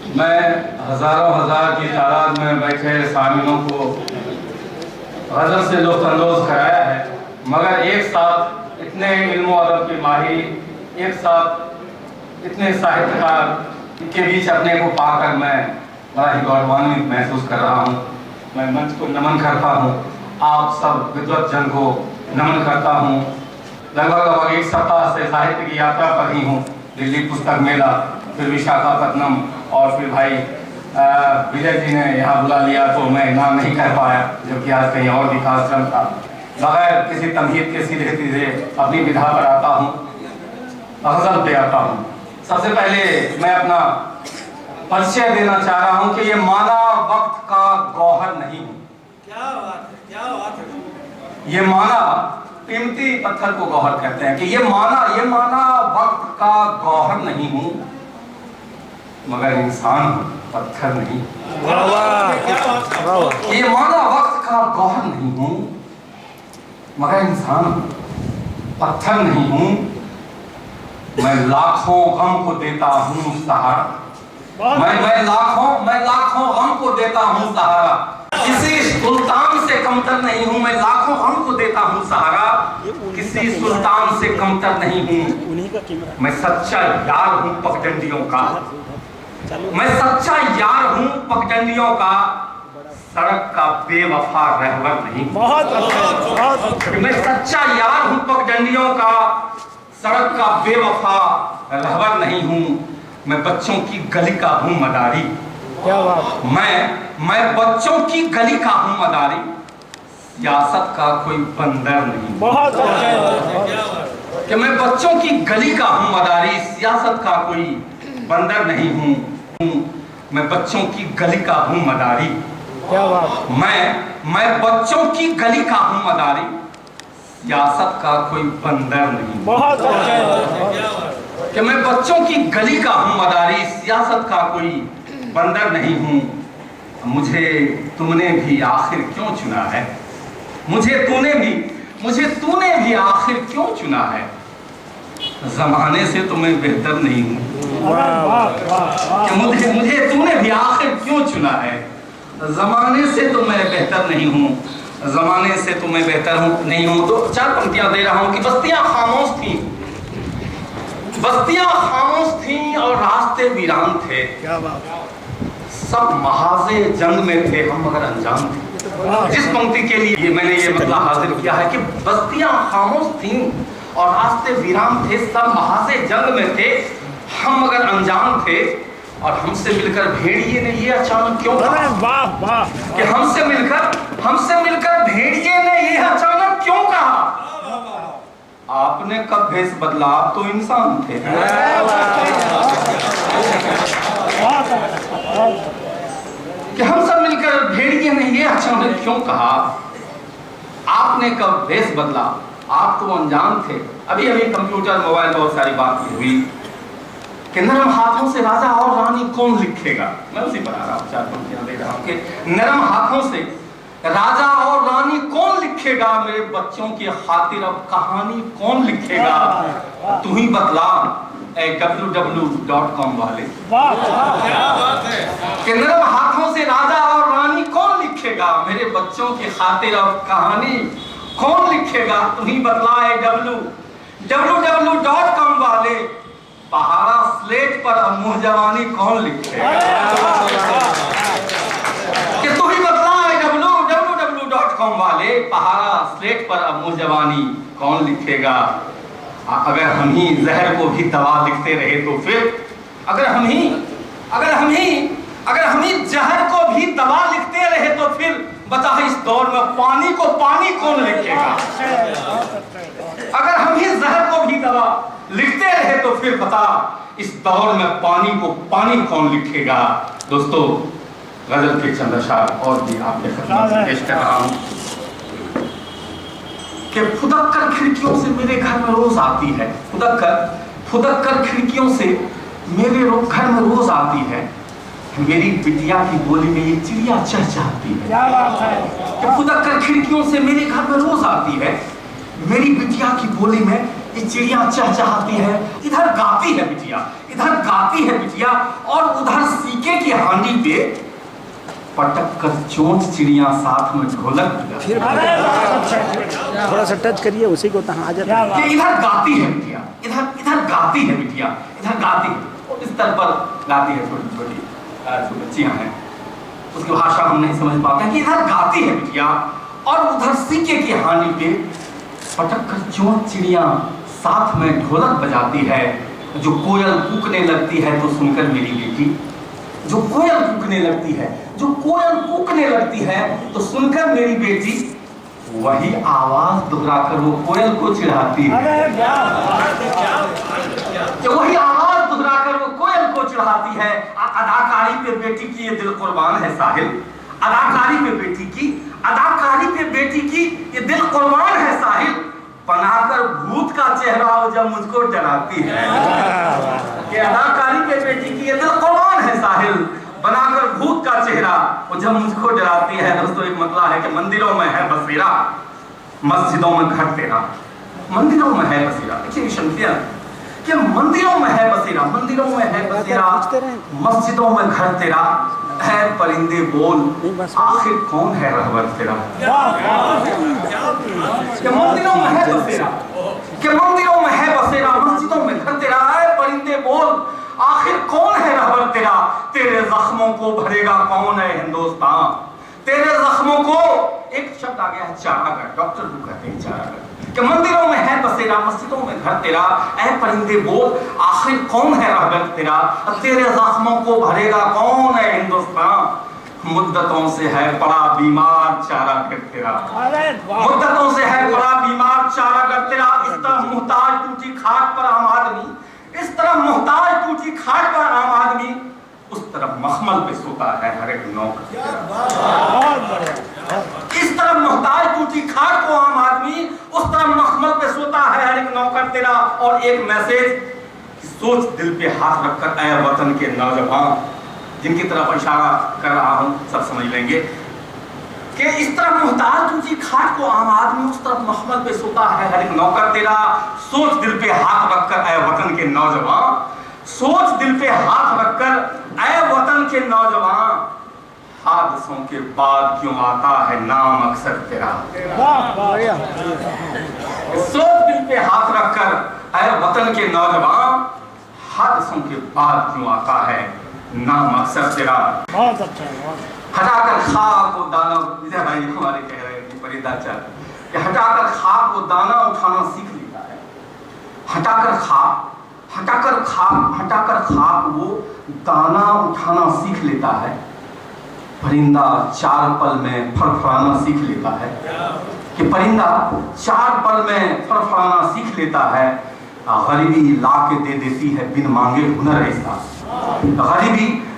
मैं हजारों हजार की तादाद में बैठे सामिनों को गजल से लुत्फ़अंदोज़ कराया है, मगर एक साथ इतने इल्म और अदब के माहिर, एक साथ इतने साहित्यकार के बीच अपने को पाकर मैं बड़ा ही गौरवान्वित महसूस कर रहा हूँ। मैं मंच को नमन करता हूँ, आप सब विद्वत जन को नमन करता हूँ। लगभग एक सप्ताह से साहित्य की यात्रा पर ही हूँ। दिल्ली पुस्तक मेला, फिर विशाखापत्तनम और फिर भाई विजय जी ने यहाँ बुला लिया तो मैं ना नहीं कर पाया, जबकि आज कहीं और भी कार्यक्रम था। बगैर किसी तमहीद के सीधे सीधे अपनी विधा पर आता हूँ, गज़ल पे आता हूँ। सबसे पहले मैं अपना परिचय देना चाह रहा हूँ कि ये माना वक्त का गौहर नहीं हूँ। क्या बात है, क्या बात है। ये माना कीमती पत्थर को गौहर कहते हैं कि ये माना वक्त का गौहर नहीं हूँ, मगर इंसान हूँ, पत्थर नहीं। ये माना वक्त का गौहर नहीं हूँ, मगर इंसान हूँ, पत्थर नहीं हूँ। मैं लाखों गम को देता हूँ सहारा, मैं लाखों गम को देता हूँ सहारा। किसी सुल्तान से कमतर नहीं हूँ, मैं लाखों गम को देता हूँ सहारा। किसी सुल्तान से कमतर नहीं हूँ। मैं सच्चा यार हूँ पगडंडियों का, मैं सच्चा यार हूँ पगडंडियों का। सड़क का बेवफा रहबर नहीं। बहुत मैं सच्चा यार हूँ पगडंडियों का, सड़क का बेवफा रहबर नहीं हूँ। मैं बच्चों की गली का हूँ मदारी। क्या बात। मैं बच्चों की गली का हूँ मदारी, सियासत का कोई बंदर नहीं। बहुत कि मैं बच्चों की गली का हूँ मदारी, सियासत का कोई बंदर नहीं हूँ। मैं बच्चों की गली का हूँ मदारी। क्या बात। मैं बच्चों की गली का हूँ मदारी, सियासत का कोई बंदर नहीं। बहुत कि मैं बच्चों की गली का हूँ मदारी, सियासत का कोई बंदर नहीं हूँ। मुझे तुमने भी आखिर क्यों चुना है, मुझे तूने भी आखिर क्यों चुना है। जमाने से तो मैं बेहतर नहीं हूँ, कि मुझे तूने भी आखिर क्यों चुना है। जमाने से तो मैं बेहतर नहीं हूँ, जमाने से तो मैं बेहतर नहीं हूँ। तो चार पंक्तियां दे रहा हूँ कि बस्तियां खामोश थीं और रास्ते वीरान थे। क्या बात। सब महाजे जंग में थे, हम मगर अनजान थे। जिस पंक्ति के लिए ये मैंने ये मतलब हाजिर किया है कि बस्तियां खामोश थीं और रास्ते वीरान थे, सब महाजे जंग में थे, हम मगर अनजान थे। और हमसे मिलकर भेड़िए ने ये अचानक क्यों कहा। वाह वाह। कि हमसे मिलकर भेड़िए ने ये अचानक क्यों कहा। आपने कब भेष बदला, आप तो इंसान थे। कि हम सब मिलकर भेड़िए ने ये अचानक क्यों कहा। आपने कब भेष बदला, आप तो अनजान थे। अभी कंप्यूटर मोबाइल बहुत सारी बात हुई कि नरम हाथों से राजा और रानी कौन लिखेगा। मैं उसी पर आ रहा हूँ, चार पंक्तियां दे रहा हूँ कि नरम हाथों से राजा और रानी कौन लिखेगा, मेरे बच्चों की खातिर अब कहानी कौन लिखेगा। तू ही बतला www.com वाले। क्या बात है। कि नरम हाथों से राजा और रानी कौन लिखेगा, मेरे बच्चों की खातिर अब कहानी कौन लिखेगा। तू ही बतला www.com वाले, पहाड़ा स्लेट पर अब मुँह जवानी कौन लिखेगा। कि तू ही बतला www.com वाले, पहाड़ा स्लेट पर अब मुँह जवानी कौन लिखेगा। अगर हम ही जहर को भी दवा लिखते रहे तो फिर अगर हम ही जहर को भी दवा लिखते रहे तो फिर बता इस दौर में पानी को पानी कौन लिखेगा। अगर हम ही जहर को भी दवा लिखते रहे तो फिर बता इस दौर में पानी को पानी कौन लिखेगा। दोस्तों, गजल के चंद अशार और भी आपके खिदमत पेश कर रहा हूँ कि फुदक कर खिड़कियों से मेरे घर में रोज आती है। फुदक कर खिड़कियों से मेरे घर में रोज आती है। मेरी बिटिया की बोली में ये चिड़िया चहचहाती है। क्या बात है। कि फुदक कर खिड़कियों से मेरे घर में रोज आती है, मेरी बिटिया की बोली में ये चिड़िया चहचहाती है। इधर गाती है बिटिया और उधर सीके की हांडी पे पटक कर चोंच चिड़िया साथ में ढोलक थोड़ा सा टच करिए उसी को, आ जाता है। कि इधर गाती है बिटिया, इधर गाती है बिटिया, इधर गाती है, और इस स्तर पर गाती है। छोटी छोटी जो बच्चियां हैं उसकी भाषा हम नहीं समझ पाते हैं कि इधर गाती है बिटिया और उधर सीके की हांडी पे पटक कर चोंच चिड़िया साथ में ढोलक बजाती है। जो कोयल कूकने लगती है तो सुनकर मेरी बेटी, जो कोयल कूकने लगती है, जो कोयल कूकने लगती है तो सुनकर मेरी बेटी वही आवाज दोहराकर वो कोयल को चिढ़ाती है। वही आवाज दोहराकर वो कोयल को चिढ़ाती है। अदाकारी पे बेटी की ये दिल कुर्बान है साहिल, अदाकारी पे बेटी की, अदाकारी पे बेटी की ये दिल कुर्बान है साहिल। बनाकर भूत का चेहरा वो जब मुझको डराती है। कि अदाकारी पे बेटी की ये दिल कुर्बान है साहिल, बनाकर भूत का चेहरा वो जब मुझको डराती है। दोस्तों एक मतला है कि मंदिरों में है बसेरा, मस्जिदों में घर तेरा। मंदिरों में है बसेरा, देखिए शम्सिया कि मंदिरों में है बसेरा, मंदिरों में है बसेरा, मस्जिदों में घर तेरा। है परिंदे बोल आखिर कौन है रहबर तेरा। कि मंदिरों में है बसेरा, कि मंदिरों में है बसेरा, मस्जिदों में घर तेरा। है परिंदे बोल आखिर कौन है रहबर तेरा। तेरे जख्मों को भरेगा कौन है हिंदुस्तान, तेरे जख्मों को। एक शब्द आ गया है चारागर, डॉक्टर को कहते हैं चारागर। कि मंदिरों में है बसेरा, मस्जिदों में घर तेरा। ऐ परिंदे बोल आखिर कौन है रहबर तेरा। तेरे जख्मों को भरेगा कौन है हिंदुस्तान। मुद्दतों से है बड़ा बीमार चारागर तेरा, मुद्दतों से है बड़ा बीमार चारागर तेरा। इस तरह मुहताज टूटी खाट पर आम आदमी, इस तरह मुहताज टूटी खाट पर आम आदमी, उस तरफ मखमल पे सोता है हर एक नौकर। इस तरफ मुहताज टूटी खाट को आम आदमी, उस तरफ मखमल पे सोता है हर एक नौकर तेरा। और एक मैसेज, सोच दिल पे हाथ रखकर ऐ वतन के नौजवान, जिनकी तरफ इशारा कर रहा हूं सब समझ लेंगे कि इस तरफ मुहताज टूटी खाट को आम आदमी, उस तरफ मखमल पे सोता है हर एक नौकर तेरा। सोच दिल पे हाथ रखकर ऐ वतन के नौजवान, सोच दिल पे हाथ रखकर ऐ वतन के नौजवान। हादसों के बाद क्यों आता है नाम अक्सर तेरा। सोच दिल पे हाथ रखकर ऐ वतन के नौजवान, हादसों के बाद क्यों आता है नाम अक्सर तेरा। बहुत अच्छा, हटाकर खाक को दाना, विजय भाई हमारे कह रहे हैं परिदाचार कि हटाकर खाक को दाना उठाना सीख लेता है। हटाकर खाक वो दाना उठाना सीख लेता है। परिंदा 4 पल में फड़फड़ाना सीख लेता है। कि परिंदा 4 पल में फड़फड़ाना सीख लेता है। गरीबी ला के दे देती है बिन मांगे हुनर ऐसा।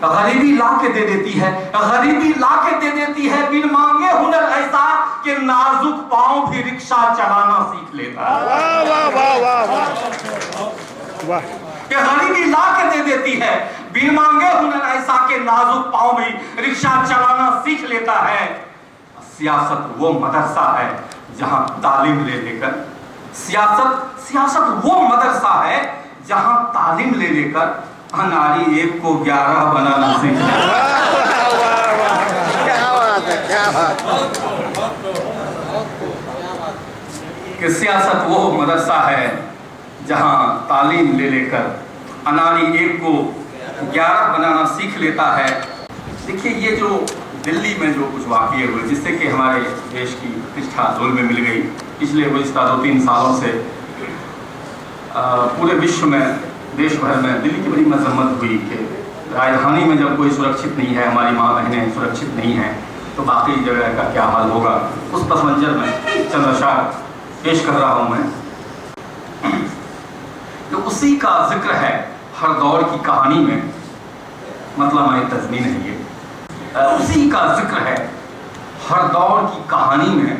गरीबी ला के दे देती है, गरीबी ला के दे देती है बिन मांगे हुनर ऐसा कि नाजुक पांव भी रिक्शा चलाना सीख लेता है। कि गरीबी ला के दे देती है बिन मांगे हुनर ऐसा कि नाजुक पांव भी रिक्शा चलाना सीख लेता है। सियासत वो मदरसा है जहां तालीम ले लेकर, सियासत वो मदरसा है जहां तालीम ले लेकर अनारी 1 को 11 बनाना सीख लेता है। क्या बात है। कि सियासत वो मदरसा है जहां तालीम ले लेकर अनारी 1 को 11 बनाना सीख लेता है। देखिए ये जो दिल्ली में जो कुछ वाक़ये हुए जिससे कि हमारे देश की प्रतिष्ठा धूल में मिल गई, पिछले गुज़िश्ता 2-3 सालों से पूरे विश्व में, देश भर में दिल्ली की बड़ी मजम्मत हुई कि राजधानी में जब कोई सुरक्षित नहीं है, हमारी माँ बहनें सुरक्षित नहीं हैं, तो बाकी जगह का क्या हाल होगा। उस पस मंजर में चंद अशार पेश कर रहा हूँ मैं। तो उसी का जिक्र है हर दौर की कहानी में, मतलब हमारी तज़मीन है ये। उसी का जिक्र है हर दौर की कहानी में,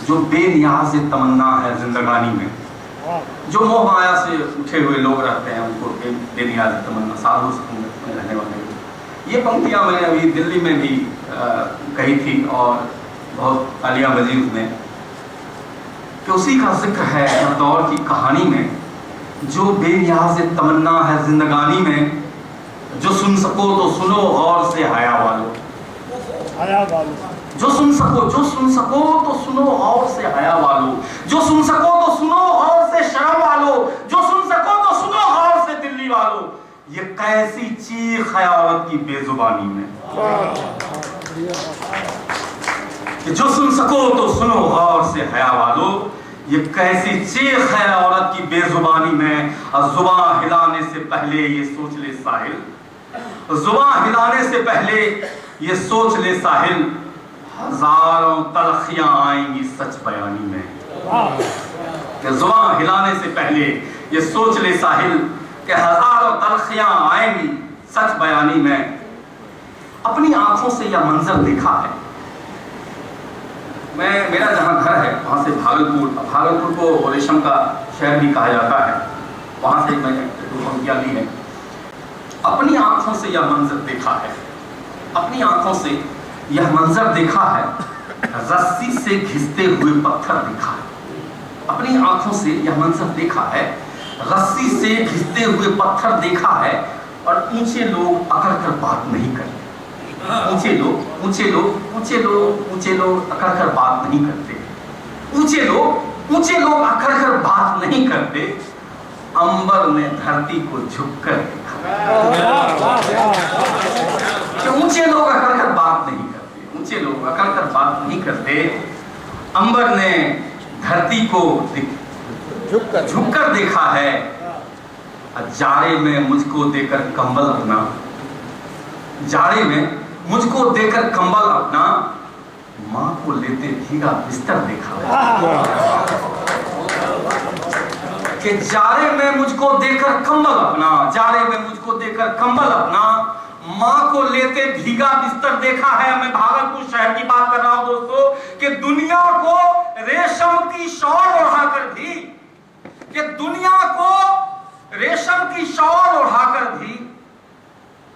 जो बेनियाज़ तमन्ना है जिंदगानी में। जो मोह माया से उठे हुए लोग रहते हैं उनको बेनियाज़ तमन्ना, साधु संगत में रहने वाले। ये पंक्तियाँ मैंने अभी दिल्ली में भी कही थी और बहुत तालियां बजी उसमें कि उसी का जिक्र है हर दौर की कहानी में, जो बेनियाज़ तमन्ना है जिंदगानी में। जो सुन सको तो सुनो गौर से हया वालों, जो सुन सको तो सुनो गौर से हया वालों, जो सुन सको तो सुनो गौर से शर्म वालों, जो सुन सको तो सुनो गौर से दिल्ली वालों, ये कैसी चीख है औरत की बेजुबानी में। जो सुन सको तो सुनो गौर से हया वालों, ये कैसी चीख है औरत की बेजुबानी में। और जुबान हिलाने से पहले ये सोच ले साहिल, जुबान हिलाने से पहले ये सोच ले साहिल, हजारों तलखियां आएंगी सच बयानी में। जुबान हिलाने से पहले ये सोच ले साहिल कि हजारों तलखियां आएंगी सच बयानी में। अपनी आंखों से यह मंजर देखा है। मेरा जहाँ घर है वहाँ से भागलपुर को रेशम का शहर भी कहा जाता है, वहाँ से मैंने पंक्तियाँ ली है। अपनी आंखों से यह मंजर देखा है, अपनी आंखों से यह मंजर देखा है, रस्सी से घिसते हुए पत्थर देखा है। अपनी आंखों से यह मंजर देखा है, रस्सी से घिसते हुए पत्थर देखा है। और ऊंचे लोग अकड़ कर बात नहीं करते, ऊंचे लोग अकड़ कर बात नहीं करते, ऊंचे लोग अकड़ कर बात नहीं करते। अंबर ने धरती को झुककर देखा। ऊंचे लोग अकड़ कर बात नहीं करते, ऊंचे लोग अकड़ कर बात नहीं करते। अंबर ने धरती को झुककर देखा है। जाड़े में मुझको देकर कंबल अपना, जाड़े में मुझको देकर कंबल अपना, माँ को लेते भीगा बिस्तर देखा कि जाड़े में मुझको देकर कंबल अपना, जाड़े में मुझको देकर कंबल अपना, माँ को लेते भीगा बिस्तर देखा है। मैं भागलपुर शहर की बात कर रहा हूं दोस्तों, कि दुनिया को रेशम की शॉल ओढ़ाकर भी, कि दुनिया को रेशम की शॉल ओढ़ाकर भी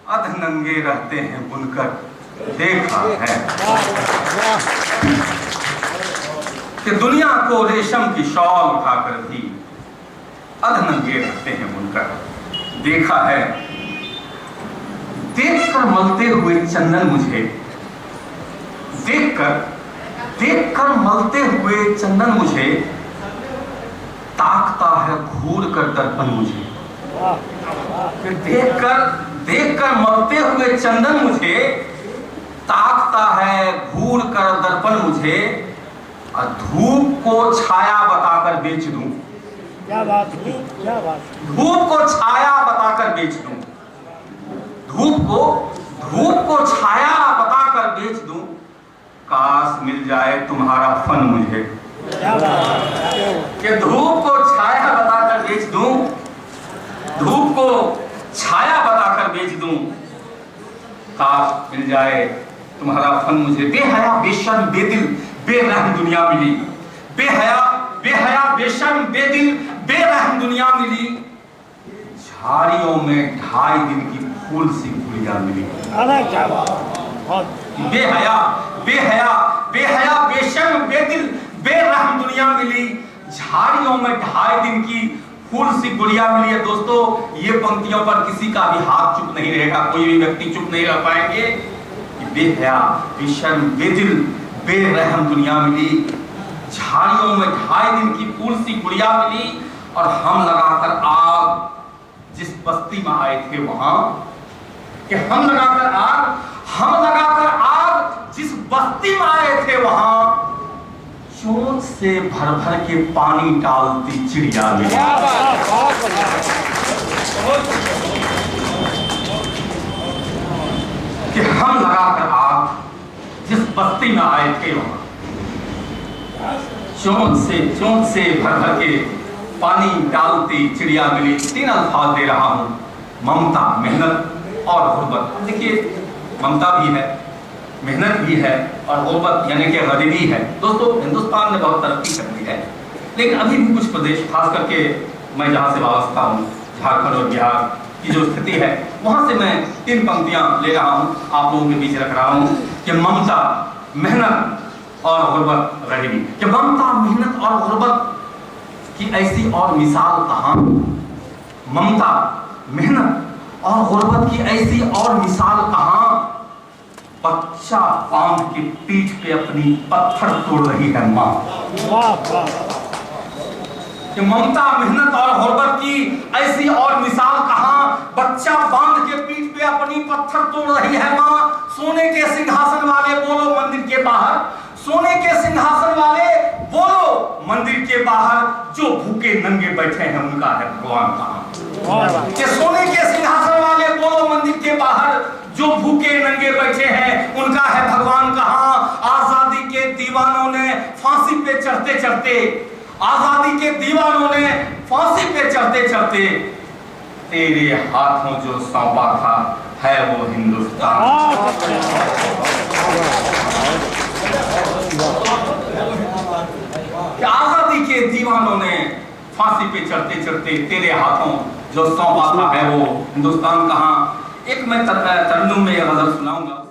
अधनंगे रहते हैं बुनकर देखा है। कि दुनिया को रेशम की शॉल उठाकर भी अधनंगे रहते हैं बुनकर देखा है। देखकर मलते हुए चंदन मुझे, देखकर मलते हुए चंदन मुझे, ताकता है घूर कर दर्पण मुझे। देखकर मलते हुए चंदन मुझे, ताकता है घूर कर दर्पण मुझे। और धूप को छाया बताकर बेच दूं, क्या बात है, क्या बात। धूप को छाया बताकर बेच दूं, धूप को छाया बताकर बेच दूं। काश मिल जाए तुम्हारा फन मुझे, कि धूप को छाया बताकर बेच दूं, धूप को छाया बताकर बेच दूं। काश मिल जाए तुम्हारा फन मुझे। बेहया बेशर्म बेदिल बेरहम दुनिया मिली, बेहया बेशर्म बेदिल बेरहम दुनिया मिली। झाड़ियों में 2.5 दिन की फूल सी गुड़िया मिली। बेहया बेशर्म बेदिल बेरहम दुनिया मिली। झाड़ियों में 2.5 दिन की फूल सी गुड़िया मिली है। दोस्तों, ये पंक्तियों पर किसी का भी हाथ चुप नहीं रहेगा, कोई भी व्यक्ति चुप नहीं रह पाएंगे। बेहया बेशर्म बेदिल बेरहम दुनिया मिली। झाड़ियों में 2.5 दिन की फूल सी गुड़िया मिली। और हम लगाकर आग जिस बस्ती में आए थे वहां, कि हम लगाकर आग जिस बस्ती में आए थे वहां, चोंच से भर भर के पानी डालती चिड़िया मिली। कि हम लगाकर आग जिस बस्ती में आए थे वहां, चोंच से भर भर के पानी डालती चिड़िया मिली। 3 अल्फाज दे रहा हूं, ममता, मेहनत और गुर्बत। देखिए, ममता भी है, मेहनत भी है और गुर्बत यानी कि गरीबी है। दोस्तों, हिंदुस्तान ने बहुत तरक्की कर ली है, लेकिन अभी भी कुछ प्रदेश, खास करके मैं जहाँ से वाबस्ता हूँ, झारखंड और बिहार की जो स्थिति है, वहाँ से मैं 3 पंक्तियाँ ले रहा हूँ, आप लोगों के बीच रख रहा हूँ कि ममता, मेहनत और गुर्बत, गरीबी। कि ममता, मेहनत और गुर्बत की ऐसी और मिसाल कहाँ? ममता, मेहनत और गुर्बत की ऐसी और मिसाल कहां, बच्चा बांध के पीठ पे अपनी पत्थर तोड़ रही है मां। वाह वाह कि ममता, मेहनत और गुर्बत की ऐसी और मिसाल कहां, बच्चा बांध के पीठ पे अपनी पत्थर तोड़ रही है मां। सोने के सिंहासन वाले बोलो मंदिर के बाहर, सोने के सिंहासन वाले बोलो मंदिर के बाहर, जो भूखे नंगे बैठे हैं उनका है भगवान कहां। कि सोने के सिंहासन वाले बोलो मंदिर के बाहर, जो भूखे नंगे बैठे हैं उनका है भगवान कहां। आजादी के दीवानों ने फांसी पे चढ़ते चढ़ते, आजादी के दीवानों ने फांसी पे चढ़ते चढ़ते तेरे हाथों जो सौंपा था है वो हिंदुस्तान। आजादी के दीवानों ने फांसी पे चढ़ते चढ़ते तेरे हाथों जो सौंपा था है वो हिंदुस्तान कहां। एक मैं तरन्नुम में यह गजल सुनाऊंगा।